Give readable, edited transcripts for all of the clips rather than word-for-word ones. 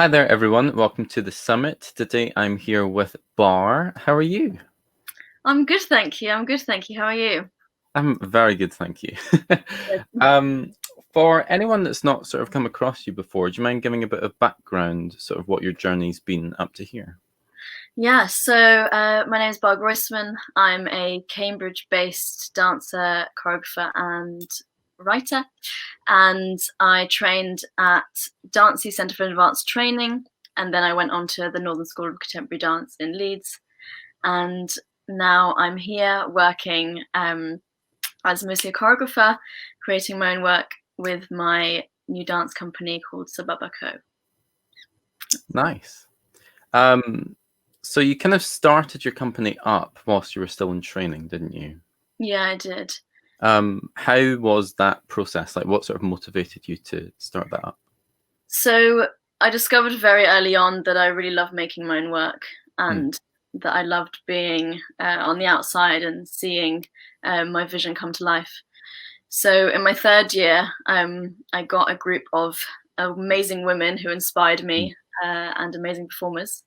Hi there, everyone. Welcome to the summit. Today I'm here with Bar. How are you? I'm good, thank you. How are you? I'm very good, thank you. Good. For anyone that's not sort of come across you before, do you mind giving a bit of background, sort of what your journey's been up to here? Yeah, so my name is Groisman. I'm a Cambridge-based dancer, choreographer, and writer. And I trained at Dancey Centre for Advanced Training, and then I went on to the Northern School of Contemporary Dance in Leeds. And now I'm here working as mostly a choreographer, creating my own work with my new dance company called Sababa Co. Nice. Um, so you kind of started your company up whilst you were still in training, didn't you? Yeah, I did. How was that process? Like, what sort of motivated you to start that up? So I discovered very early on that I really love making my own work Mm, and that I loved being on the outside and seeing my vision come to life. So in my third year, I got a group of amazing women who inspired mm, me and amazing performers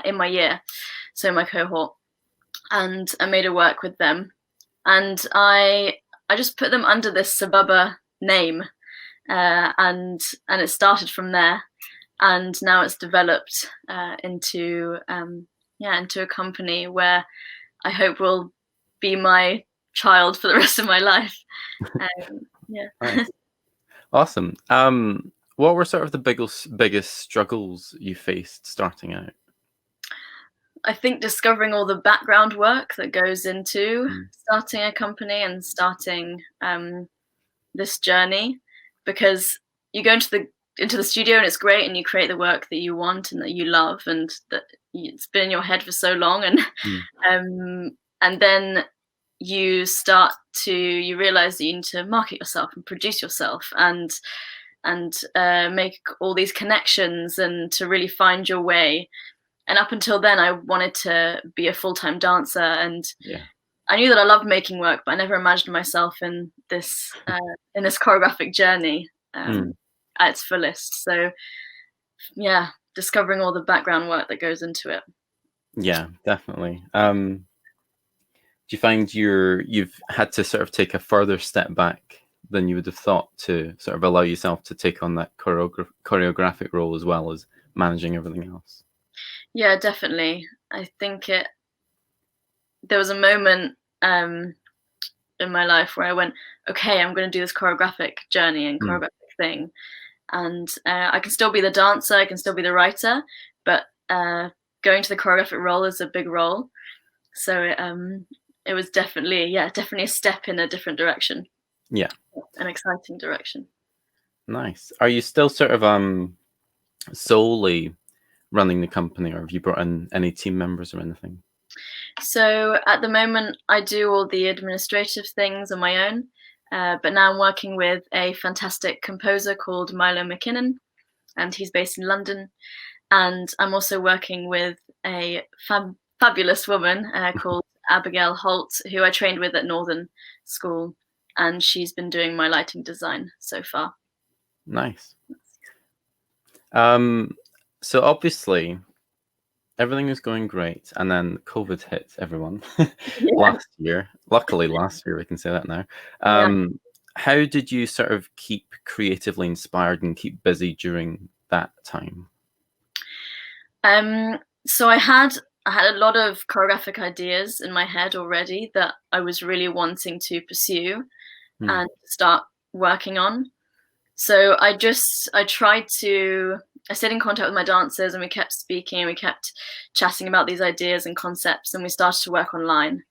in my year, so my cohort, and I made a work with them. And I just put them under this Sababa name, and it started from there, and now it's developed into a company where I hope will be my child for the rest of my life. Yeah. nice. Awesome. What were sort of the biggest struggles you faced starting out? I think discovering all the background work that goes into Mm, starting a company and starting this journey, because you go into the studio and it's great and you create the work that you want and that you love and that it's been in your head for so long, mm, and then you realize that you need to market yourself and produce yourself and make all these connections and to really find your way. And up until then, I wanted to be a full-time dancer, and yeah. I knew that I loved making work, but I never imagined myself in this choreographic journey Mm, at its fullest. So yeah, discovering all the background work that goes into it. yeah, definitely. Do you find you've had to sort of take a further step back than you would have thought to sort of allow yourself to take on that choreographic role as well as managing everything else? Yeah, definitely. I think there was a moment in my life where I went, okay, I'm going to do this choreographic journey and Mm, choreographic thing, and I can still be the dancer, I can still be the writer, but going to the choreographic role is a big role. So it was definitely a step in a different direction, yeah, an exciting direction. nice. Are you still sort of solely running the company, or have you brought in any team members or anything? So at the moment, I do all the administrative things on my own, but now I'm working with a fantastic composer called Milo McKinnon, and he's based in London. And I'm also working with a fabulous woman called Abigail Holt, who I trained with at Northern School, and she's been doing my lighting design so far. Nice. Um, so obviously everything is going great, and then COVID hit everyone Yeah, last year. Luckily, last year we can say that now. yeah. How did you sort of keep creatively inspired and keep busy during that time? Um, so I had a lot of choreographic ideas in my head already that I was really wanting to pursue Hmm, and start working on. So I tried to I stayed in contact with my dancers, and we kept speaking and we kept chatting about these ideas and concepts, and we started to work online.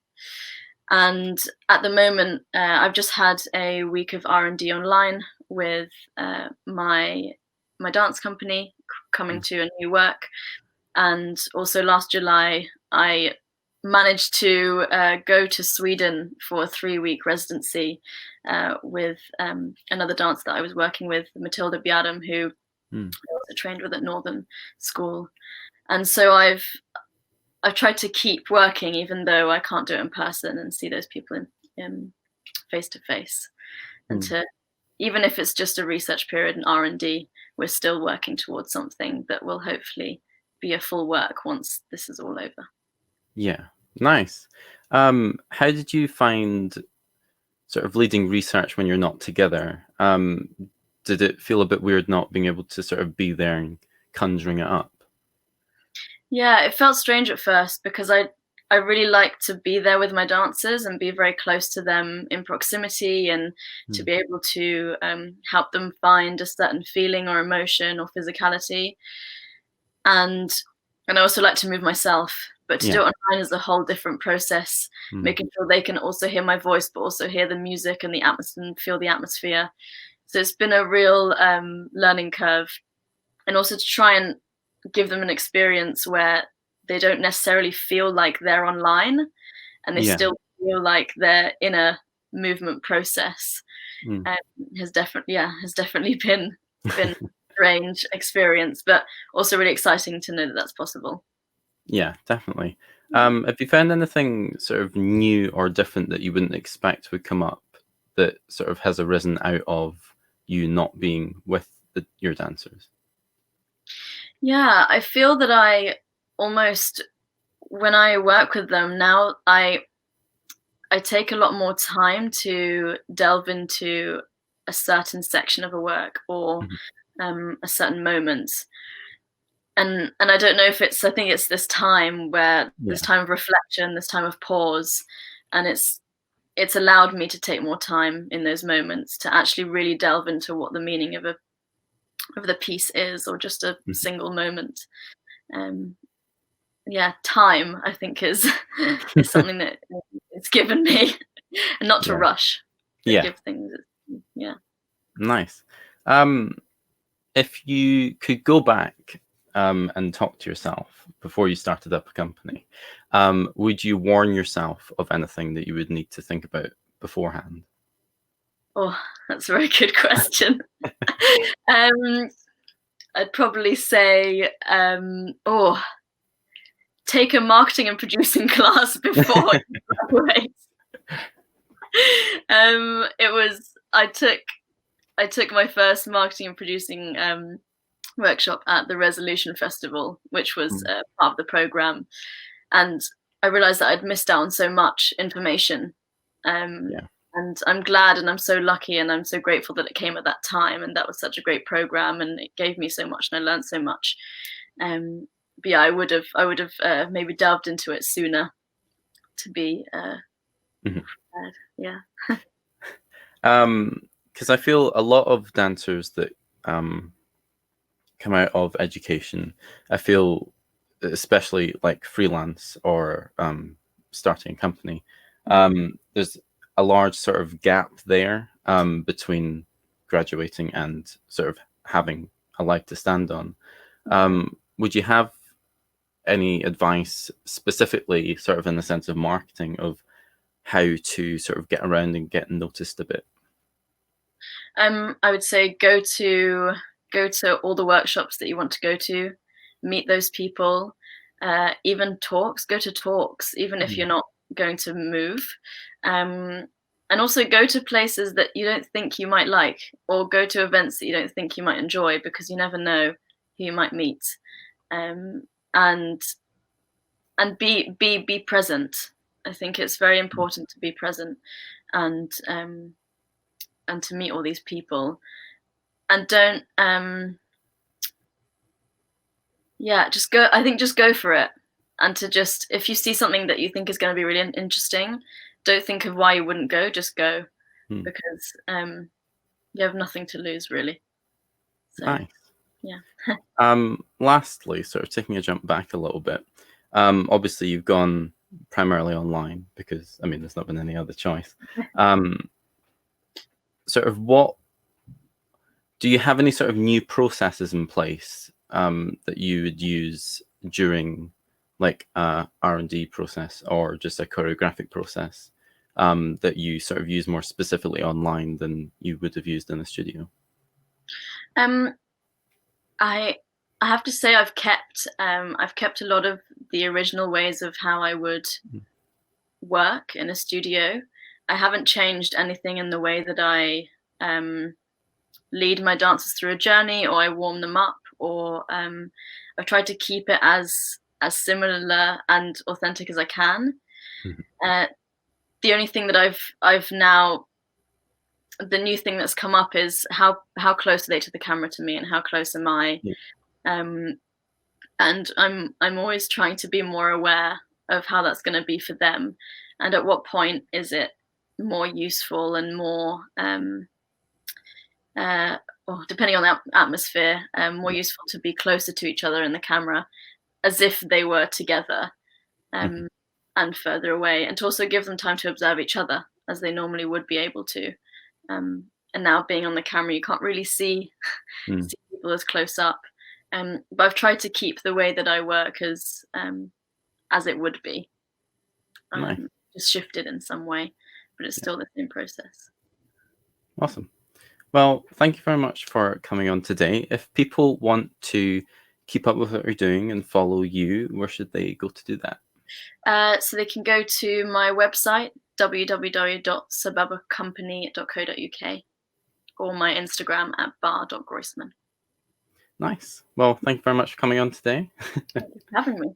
And at the moment, I've just had a week of R&D online with my dance company coming hmm, to a new work. And also last July, I managed to go to Sweden for a 3-week residency with another dancer that I was working with, Matilda Biadam, who hmm. I also trained with at Northern School. And so I've tried to keep working, even though I can't do it in person and see those people in face to face, and Hmm. to even if it's just a research period and R&D, we're still working towards something that will hopefully be a full work once this is all over. Yeah, nice. How did you find sort of leading research when you're not together? Did it feel a bit weird not being able to sort of be there and conjuring it up? Yeah, it felt strange at first because I really like to be there with my dancers and be very close to them in proximity, and to be able to help them find a certain feeling or emotion or physicality. And I also like to move myself, but to do Yeah. it online is a whole different process, making sure they can also hear my voice, but also hear the music and the atmosphere and feel the atmosphere. So it's been a real learning curve, and also to try and give them an experience where they don't necessarily feel like they're online, and they Yeah. still feel like they're in a movement process. Mm. Has definitely been a strange experience, but also really exciting to know that that's possible. Yeah, definitely. Have you found anything sort of new or different that you wouldn't expect would come up that sort of has arisen out of you not being with your dancers? Yeah, I feel that I almost, when I work with them now, I take a lot more time to delve into a certain section of a work, or Mhm. a certain moment. And I don't know if I think it's this time where this Yeah. time of reflection, this time of pause, and it's allowed me to take more time in those moments to actually really delve into what the meaning of the piece is, or just a Mhm. single moment. Um, yeah, time I think is something that it's given me, and not to Yeah. rush, but Yeah. give things. Yeah. Nice. If you could go back and talk to yourself before you started up a company, would you warn yourself of anything that you would need to think about beforehand? Oh, that's a very good question. um, I'd probably say, oh, take a marketing and producing class before you graduate. It was I took my first marketing and producing workshop at the Resolution Festival, which was Mm. part of the program, and I realized that I'd missed out on so much information. Um, Yeah. and I'm glad, and I'm so lucky, and I'm so grateful that it came at that time, and that was such a great program, and it gave me so much, and I learned so much. But yeah, I would have maybe delved into it sooner to be Mhm. prepared. Yeah. Because I feel a lot of dancers that um, come out of education, I feel, especially like freelance or starting a company, there's a large sort of gap there between graduating and sort of having a life to stand on. Would you have any advice specifically, sort of in the sense of marketing, of how to sort of get around and get noticed a bit? I would say go to all the workshops that you want to go to, meet those people, even talks. Go to talks, even if you're Yeah. not going to move, um, and also go to places that you don't think you might like, or go to events that you don't think you might enjoy, because you never know who you might meet, um, and be present. I think it's very important to be present, and to meet all these people, and don't yeah, just go. I think just go for it, and to just, if you see something that you think is going to be really interesting, don't think of why you wouldn't go, just go, Hmm. because you have nothing to lose really. So Nice. yeah. Lastly, sort of taking a jump back a little bit, obviously you've gone primarily online because, I mean, there's not been any other choice. Um, Sort of what do you have any sort of new processes in place that you would use during like a R&D process or just a choreographic process that you sort of use more specifically online than you would have used in the studio? um I I have to say I've kept a lot of the original ways of how I would Mhm. work in a studio. I haven't changed anything in the way that I um lead my dancers through a journey, or I warm them up, or I've tried to keep it as similar and authentic as I can. Mhm. The only thing that I've now, the new thing that's come up is how close are they to the camera to me, and how close am I? Yeah. And I'm always trying to be more aware of how that's going to be for them, and at what point is it more useful and more or depending on the atmosphere, more Yeah. useful to be closer to each other in the camera, as if they were together, Mhm. and further away, and to also give them time to observe each other as they normally would be able to. And now being on the camera, you can't really see Mm. see people as close up. But I've tried to keep the way that I work as it would be, Nice. just shifted in some way, but it's Yeah. still the same process. Awesome. Well, thank you very much for coming on today. If people want to keep up with what you're doing and follow you, where should they go to do that? So they can go to my website, www.suburbacompany.co.uk, or my Instagram at bar.groisman. Nice. Well, thank you very much for coming on today. Thank you for having me.